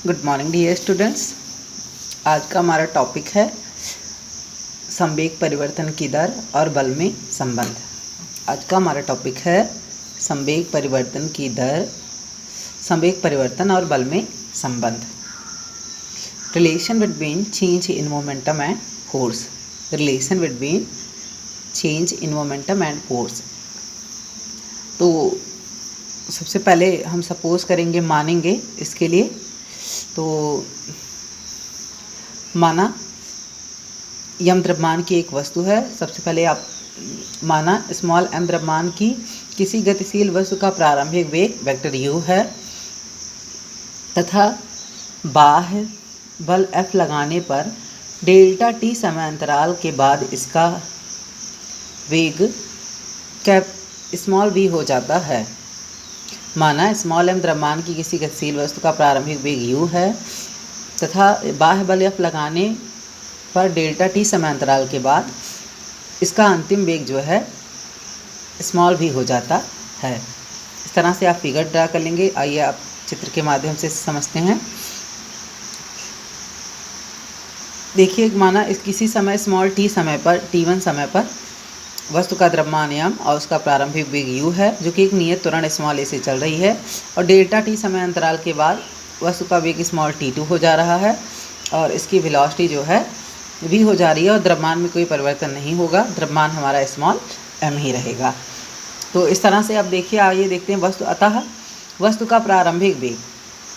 Good morning dear students. आज का हमारा टॉपिक है संवेग परिवर्तन की दर और बल में संबंध। आज का हमारा टॉपिक है संवेग परिवर्तन की दर, संवेग परिवर्तन और बल में संबंध। Relation between change in momentum and force. Relation between change in momentum and force. तो सबसे पहले हम सपोज करेंगे, मानेंगे इसके लिए। तो माना यम द्रव्यमान की एक वस्तु है। सबसे पहले आप माना स्मॉल एम द्रव्यमान की किसी गतिशील वस्तु का प्रारंभिक वेग वेक्टर u है तथा बाह्य बल F लगाने पर डेल्टा t समय अंतराल के बाद इसका वेग कैप स्मॉल v हो जाता है। माना स्मॉल एम द्रव्यमान की किसी गतिशील वस्तु का प्रारंभिक वेग u है तथा बाह्य बल F लगाने पर डेल्टा t समय अंतराल के बाद इसका अंतिम वेग जो है स्मॉल v हो जाता है। इस तरह से आप फिगर ड्रा कर लेंगे। आइए आप चित्र के माध्यम से समझते हैं। देखिए, माना इस किसी समय स्मॉल t समय पर t1 समय पर वस्तु का द्रव्यमान m और उसका प्रारंभिक वेग u है, जो कि एक नियत त्वरण स्मॉल a से चल रही है, और डेल्टा t समय अंतराल के बाद वस्तु का वेग स्मॉल t2 हो जा रहा है और इसकी वेलोसिटी जो है v हो जा रही है और द्रव्यमान में कोई परिवर्तन नहीं होगा। द्रव्यमान हमारा स्मॉल m ही रहेगा। तो इस तरह से अब देखिए, आइए देखते हैं वस्तु का प्रारंभिक वेग,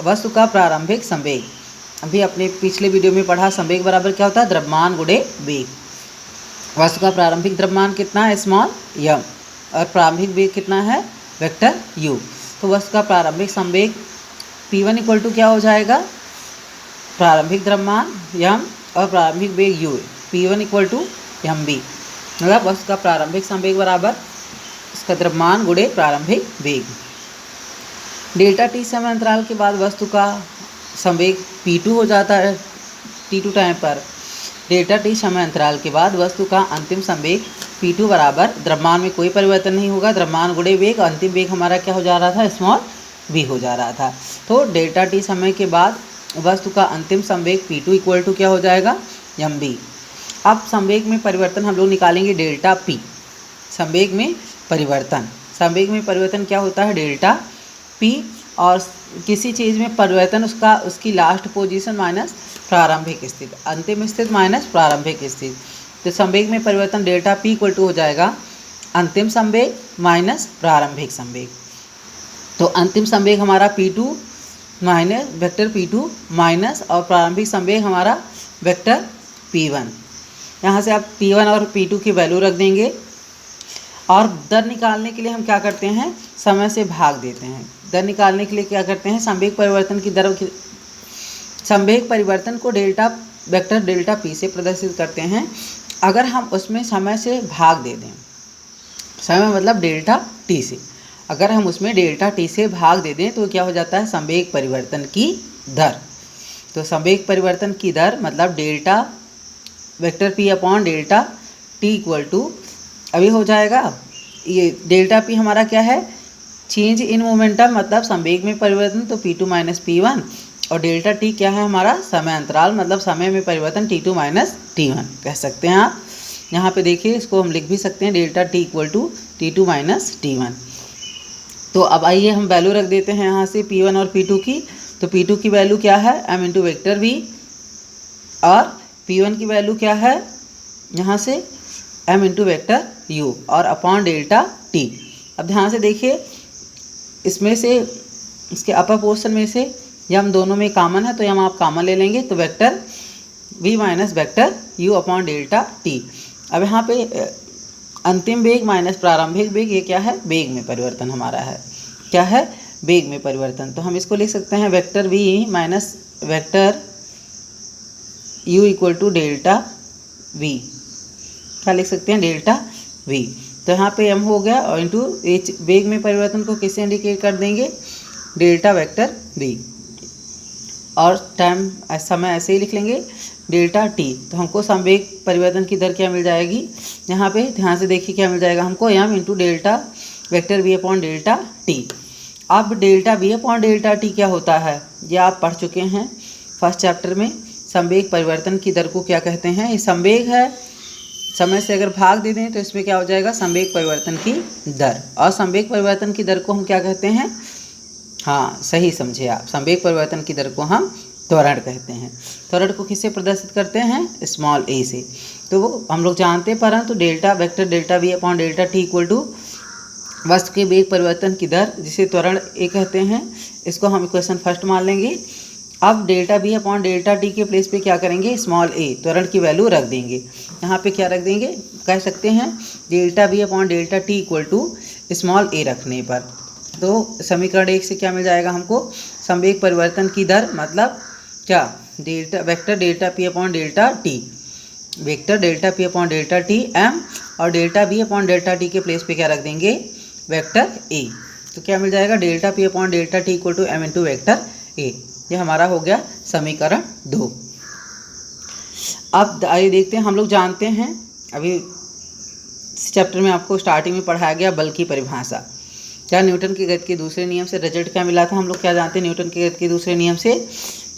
वस्तु का प्रारंभिक संवेग। अभी अपने पिछले वीडियो में पढ़ा, संवेग बराबर क्या होता है, द्रव्यमान गुणे वेग। वस्तु का प्रारंभिक द्रव्यमान कितना है, स्मॉल m, और प्रारंभिक वेग कितना है, वेक्टर u। तो वस्तु का प्रारंभिक संवेग P1 इक्वल टू क्या हो जाएगा, प्रारंभिक द्रव्यमान m और प्रारंभिक वेग u, P1 equal to mv। मतलब वस्तु का प्रारंभिक संवेग बराबर इसका द्रव्यमान गुणे प्रारंभिक वेग। डेल्टा t समय अंतराल के बाद वस्तु का संवेग P2 हो जाता है। T2 टाइम पर डेल्टा t समय अंतराल के बाद वस्तु का अंतिम संवेग P2 बराबर द्रव्यमान में कोई परिवर्तन नहीं होगा, द्रव्यमान गुणे वेग। अंतिम वेग हमारा क्या हो जा रहा था, स्मॉल v हो जा रहा था। तो डेल्टा t समय के बाद वस्तु का अंतिम संवेग P2 इक्वल टू क्या हो जाएगा, mv। अब संवेग में परिवर्तन हम लोग निकालेंगे डेल्टा p। संवेग में परिवर्तन क्या होता है, डेल्टा p, और किसी चीज़ में परिवर्तन उसकी लास्ट पोजीशन माइनस प्रारंभिक स्थिति, अंतिम स्थिति माइनस प्रारंभिक स्थिति। तो संवेग में परिवर्तन डेल्टा p इक्वल टू हो जाएगा अंतिम संवेग माइनस प्रारंभिक संवेग। तो अंतिम संवेग हमारा P2 minus vector P2 minus और प्रारंभिक संवेग हमारा वेक्टर P1। यहाँ से आप P1 और P2 की वैल्यू रख देंगे और दर निकालने के लिए हम क्या करते हैं, समय से भाग देते हैं। दर निकालने के लिए क्या करते हैं, संवेग परिवर्तन की दर, संवेग परिवर्तन को वेक्टर डेल्टा p से प्रदर्शित करते हैं। अगर हम उसमें समय से भाग दे दें, समय मतलब डेल्टा t से, अगर हम उसमें डेल्टा t से भाग दे दें तो क्या हो जाता है, संवेग परिवर्तन की दर। तो संवेग परिवर्तन की दर मतलब delta vector p upon delta t equal to, अभी हो जाएगा ये डेल्टा p हमारा क्या है, चेंज इन मोमेंटम मतलब संवेग में परिवर्तन, तो P2 माइनस P1, और डेल्टा t क्या है हमारा, समय अंतराल मतलब समय में परिवर्तन T2 माइनस T1 कह सकते हैं आप। यहाँ पे देखिए, इसको हम लिख भी सकते हैं delta t equal to T2 minus T1। तो अब आइए हम वैल्यू रख देते हैं यहाँ से P1 और P2 की। तो P2 की वैल्यू क्या है, m इंटू वेक्टर v, और P1 की वैल्यू क्या है यहाँ से m इंटू वेक्टर u और अपॉन डेल्टा t। अब ध्यान से देखिए, इसमें से इसके अपर पोर्शन में से यम दोनों में कॉमन है, तो यम आप कॉमन ले लेंगे, तो vector v minus vector u upon delta t। अब यहाँ पे अंतिम वेग माइनस प्रारंभिक वेग, ये क्या है, वेग में परिवर्तन हमारा है, क्या है, वेग में परिवर्तन। तो हम इसको लिख सकते हैं vector v minus vector u equal to delta v। क्या लिख सकते हैं, डेल्टा v। तो यहाँ पे m हो गया और इंटू वेग में परिवर्तन को किससे इंडिकेट कर देंगे, डेल्टा वेक्टर v, और टाइम समय ऐसे ही लिख लेंगे डेल्टा t। तो हमको संवेग परिवर्तन की दर क्या मिल जाएगी, यहाँ पे ध्यान से देखिए क्या मिल जाएगा हमको, m into delta vector v upon delta t। अब delta v upon delta t क्या होता है, ये आप पढ़ चुके हैं फर्स्ट चैप्टर में। संवेग परिवर्तन की दर को क्या कहते हैं? ये संवेग है, समय से अगर भाग दे दें तो इसमें क्या हो जाएगा? संवेग परिवर्तन की दर। और संवेग परिवर्तन की दर को हम क्या कहते हैं? हाँ, सही समझे आप, संवेग परिवर्तन की दर को हम त्वरण कहते हैं। त्वरण को किससे प्रदर्शित करते हैं? स्मॉल ए से। तो वो हम लोग जानते हैं, परंतु delta vector delta v upon delta T equal to वस्तु के वेग परिवर्तन की दर, जिसे त्वरण ए कहते हैं, इसको हम इक्वेशन फर्स्ट मान लेंगे। अब delta B upon delta T के प्लेस पे क्या करेंगे? स्मॉल ए, त्वरण की वैल्यू रख देंगे। यहाँ पे क्या रख देंगे? कह सकते हैं delta B upon delta T equal to small A रखने पर। तो समीकरण 1 से क्या मिल जाएगा हमको? संवेग परिवर्तन की दर मतलब क्या? Delta vector delta P upon delta T, vector delta P upon delta T M, और delta B upon delta T के प्लेस पे क्या रख देंगे? Vector A. तो क्या मिल जाएगा? Delta P upon delta T equal to M into vector A. ये हमारा हो गया समीकरण 2। अब आइए देखते हैं, हम लोग जानते हैं अभी इस चैप्टर में आपको स्टार्टिंग में पढ़ाया गया बल की परिभाषा। क्या न्यूटन के गति के दूसरे नियम से रिजल्ट क्या मिला था? हम लोग क्या जानते हैं न्यूटन के गति के दूसरे नियम से?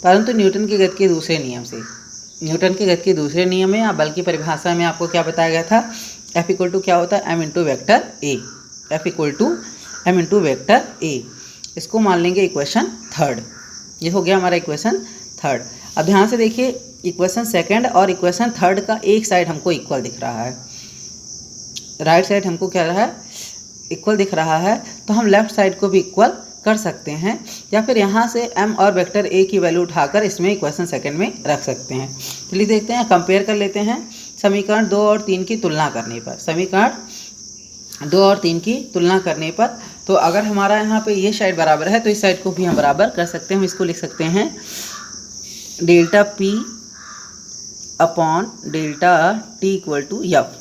परंतु न्यूटन के गति के दूसरे नियम से, न्यूटन के गति के दूसरे नियम में या बल की परिभाषा में आपको क्या बताया गया था? एफ इक्वल टू क्या होता है? M into vector a. F equal to M into vector a. इसको मान लेंगे इक्वेशन थर्ड। ये हो गया हमारा इक्वेशन थर्ड। अब ध्यान से देखिए, इक्वेशन सेकंड और इक्वेशन थर्ड का एक साइड हमको इक्वल दिख रहा है, राइट साइड हमको क्या रहा है? इक्वल दिख रहा है। तो हम लेफ्ट साइड को भी इक्वल कर सकते हैं, या फिर यहाँ से m और वेक्टर a की वैल्यू उठाकर इसमें इक्वेशन सेकंड में रख सकते हैं। चलिए देखते हैं, कंपेयर कर लेते हैं समीकरण 2 और 3 की तुलना करने पर। समीकरण 2 और 3 की तुलना करने पर, तो अगर हमारा यहाँ पे ये साइड बराबर है तो इस साइड को भी हम बराबर कर सकते हैं। हम इसको लिख सकते हैं delta P upon delta T equal to F.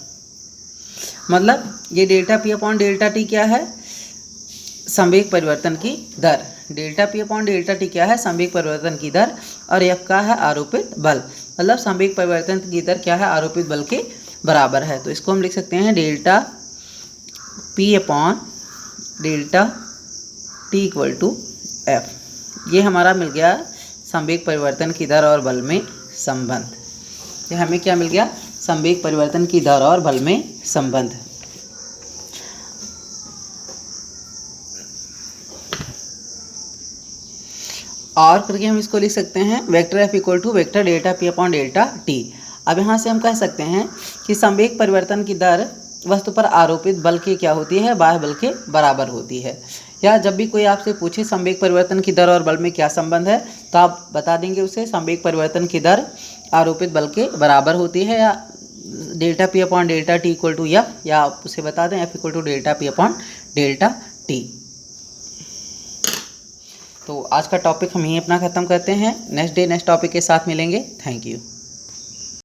मतलब ये delta P upon delta T क्या है? संवेग परिवर्तन की दर। Delta P upon delta T क्या है? संवेग परिवर्तन की दर। और एफ का है आरोपित बल, मतलब संवेग परिवर्तन की दर क्या है? आरोपित बल के बराबर है। तो इसको हम लिख सकते हैं delta P upon delta T equal to F. ये हमारा मिल गया संवेग परिवर्तन की दर और बल में संबंध। ये हमें क्या मिल गया? संवेग परिवर्तन की दर और बल में संबंध। और करके हम इसको लिख सकते हैं vector F equal to vector delta P upon delta t. अब यहाँ से हम कह सकते हैं कि संवेग परिवर्तन की दर वस्तु पर आरोपित बल की क्या होती है? बाह्य बल के बराबर होती है। या जब भी कोई आपसे पूछे संवेग परिवर्तन की दर और बल में क्या संबंध है, तो आप बता देंगे उसे संवेग परिवर्तन की दर आरोपित बल के बराबर होती है, या delta P upon delta T equal to F, या आप उसे बता दें F equal to delta P upon delta t. तो आज का टॉपिक हम यहीं अपना ख़त्म करते हैं। नेक्स्ट डे नेक्स्ट टॉपिक के साथ मिलेंगे। Thank you.